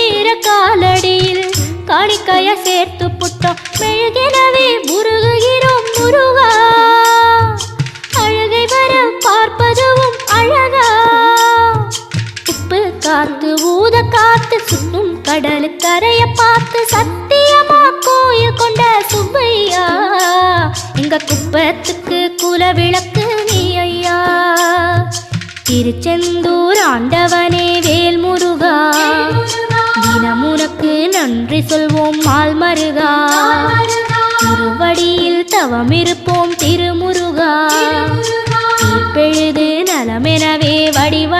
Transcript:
வீர காலடியில் காணிக்கைய சேர்த்து புட்டோம் மெழுகெனவே முருகுகிறோம் முருகா அழகை வர பார்ப்பதுவும் அழகா உப்பு காத்து ஊத காத்து சுற்றும் கடலு கரைய பார்த்து சத்தியமா கோயில் கொண்ட சுப்பையா எங்க குப்பத்துக்கு குலவிளக்கு நீ ஐயா திருச்செந்தூர் ஆண்டவனே வேல் முருகா தினமுனக்கு நன்றி சொல்வோம் மால் மருகா திருவடியில் தவமிருப்போம் திருமுருகா தீர்ப்பெழுது நலமெனவே வடிவ